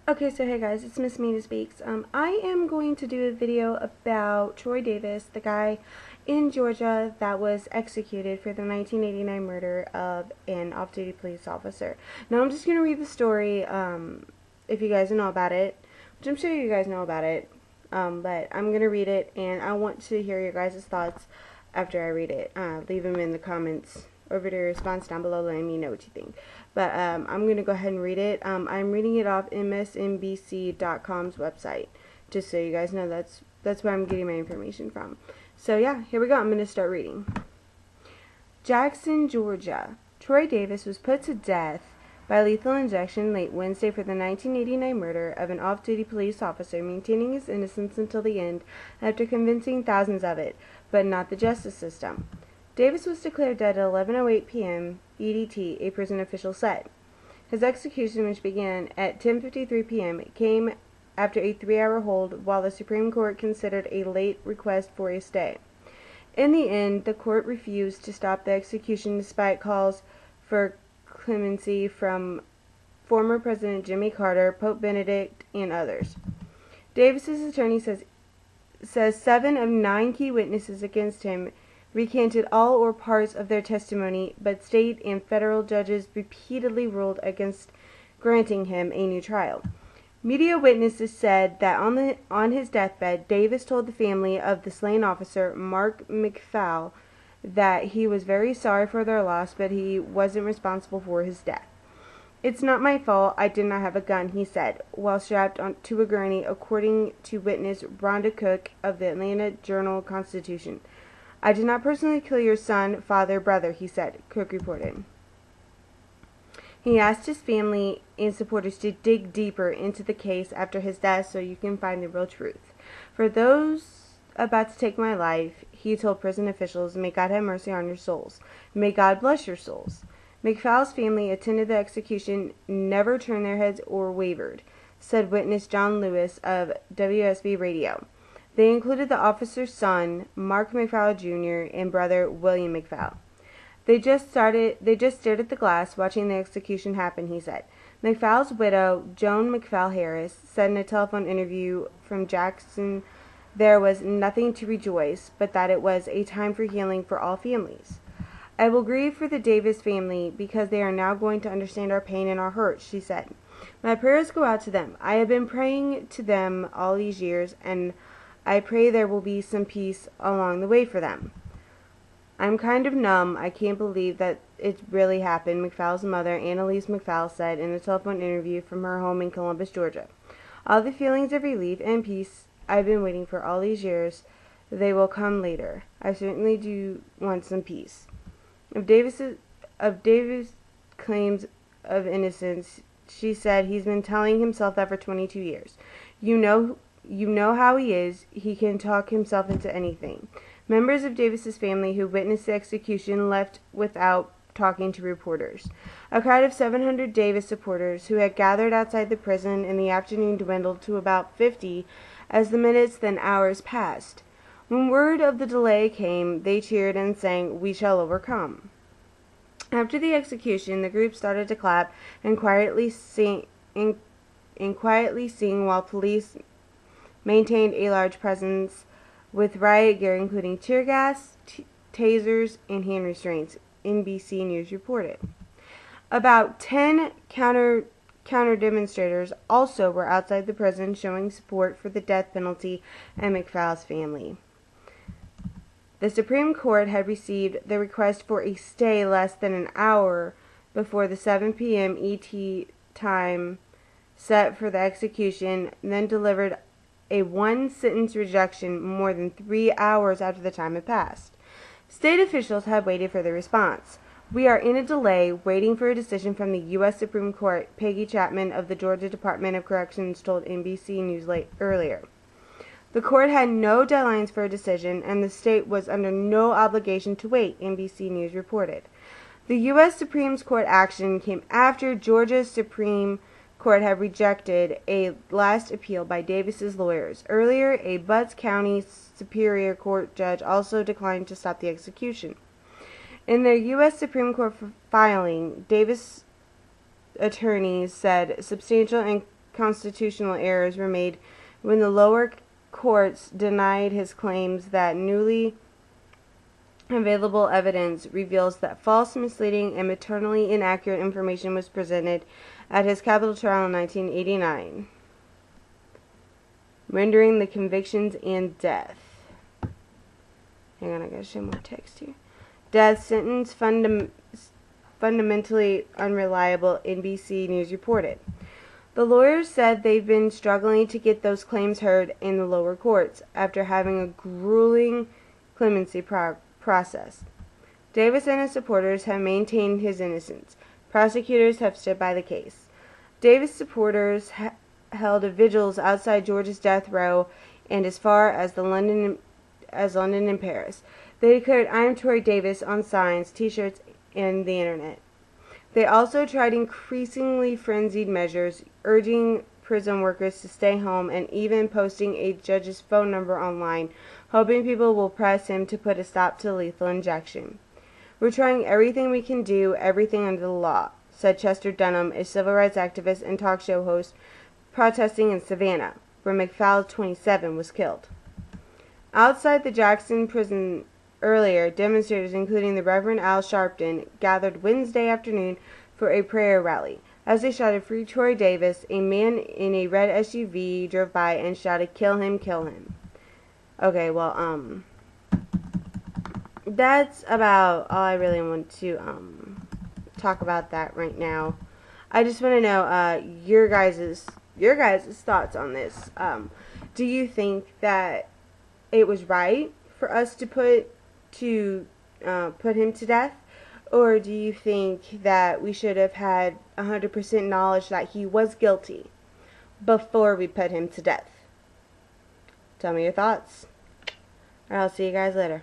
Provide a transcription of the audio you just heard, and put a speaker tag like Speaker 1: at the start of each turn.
Speaker 1: Okay, so hey guys, it's Miss Mina Speaks. I am going to do a video about Troy Davis, the guy in Georgia that was executed for the 1989 murder of an off-duty police officer. Now I'm just going to read the story, if you guys know about it, which I'm sure you guys know about it, but I'm going to read it, and I want to hear your guys' thoughts after I read it. Leave them in the comments or video response down below, letting me know what you think. But I'm going to go ahead and read it. I'm reading it off msnbc.com's website, just so you guys know that's where I'm getting my information from. So yeah, here we go. I'm going to start reading. Jackson, Georgia. Troy Davis was put to death by lethal injection late Wednesday for the 1989 murder of an off-duty police officer, maintaining his innocence until the end after convincing thousands of it, but not the justice system. Davis was declared dead at 11:08 p.m. EDT, a prison official said. His execution, which began at 10:53 p.m., came after a 3-hour hold while the Supreme Court considered a late request for a stay. In the end, the court refused to stop the execution despite calls for clemency from former President Jimmy Carter, Pope Benedict, and others. Davis's attorney says 7 of 9 key witnesses against him recanted all or parts of their testimony, but state and federal judges repeatedly ruled against granting him a new trial. Media witnesses said that on his deathbed, Davis told the family of the slain officer, Mark McFall, that he was very sorry for their loss, but he wasn't responsible for his death. "It's not my fault. I did not have a gun," he said, while strapped to a gurney, according to witness Rhonda Cook of the Atlanta Journal-Constitution. "I did not personally kill your son, father, brother," he said, Cook reported. He asked his family and supporters to dig deeper into the case after his death so you can find the real truth. "For those about to take my life," he told prison officials, "may God have mercy on your souls. May God bless your souls." McFall's family attended the execution, never turned their heads or wavered, said witness John Lewis of WSB Radio. They included the officer's son, Mark McFall Jr., and brother, William McFall. They just stared at the glass, watching the execution happen," he said. McFall's widow, Joan McFall Harris, said in a telephone interview from Jackson there was nothing to rejoice, but that it was a time for healing for all families. "I will grieve for the Davis family because they are now going to understand our pain and our hurt," she said. "My prayers go out to them. I have been praying to them all these years, and I pray there will be some peace along the way for them. I'm kind of numb. I can't believe that it really happened," McFall's mother, Annalise McFall, said in a telephone interview from her home in Columbus, Georgia. "All the feelings of relief and peace I've been waiting for all these years, they will come later. I certainly do want some peace." Of Davis' claims of innocence, she said he's been telling himself that for 22 years. You know how he is. He can talk himself into anything." Members of Davis's family who witnessed the execution left without talking to reporters. A crowd of 700 Davis supporters who had gathered outside the prison in the afternoon dwindled to about 50 as the minutes then hours passed. When word of the delay came, they cheered and sang, "We shall overcome." After the execution, the group started to clap and quietly sing while police maintained a large presence with riot gear including tear gas, tasers, and hand restraints, NBC News reported. About 10 counter demonstrators also were outside the prison showing support for the death penalty and McFall's family. The Supreme Court had received the request for a stay less than an hour before the 7 p.m. ET time set for the execution, then delivered a one-sentence rejection more than 3 hours after the time had passed. State officials had waited for the response. "We are in a delay, waiting for a decision from the U.S. Supreme Court," Peggy Chapman of the Georgia Department of Corrections told NBC News earlier. The court had no deadlines for a decision, and the state was under no obligation to wait, NBC News reported. The U.S. Supreme Court action came after Georgia's Supreme Court had rejected a last appeal by Davis's lawyers. Earlier, a Butts County Superior Court judge also declined to stop the execution. In their U.S. Supreme Court filing, Davis attorneys said substantial and constitutional errors were made when the lower courts denied his claims that newly available evidence reveals that false, misleading, and maternally inaccurate information was presented at his capital trial in 1989, rendering the convictions and death. Hang on, I gotta show more text here. Death sentence fundamentally unreliable, NBC News reported. The lawyers said they've been struggling to get those claims heard in the lower courts after having a grueling clemency process. Davis and his supporters have maintained his innocence. Prosecutors have stood by the case. Davis supporters held vigils outside Georgia's death row and as far as London and Paris. They declared "I am Troy Davis" on signs, t-shirts, and the internet. They also tried increasingly frenzied measures, urging prison workers to stay home and even posting a judge's phone number online, hoping people will press him to put a stop to lethal injection. "We're trying everything we can do, everything under the law," said Chester Dunham, a civil rights activist and talk show host protesting in Savannah, where McFowle, 27, was killed. Outside the Jackson prison earlier, demonstrators, including the Reverend Al Sharpton, gathered Wednesday afternoon for a prayer rally. As they shouted "Free Troy Davis," a man in a red SUV drove by and shouted "Kill him, kill him." Okay, well, that's about all I really want to talk about that right now. I just want to know your guys' thoughts on this. Do you think that it was right for us to put him to death, or do you think that we should have had 100% knowledge that he was guilty before we put him to death? Tell me your thoughts. I'll see you guys later.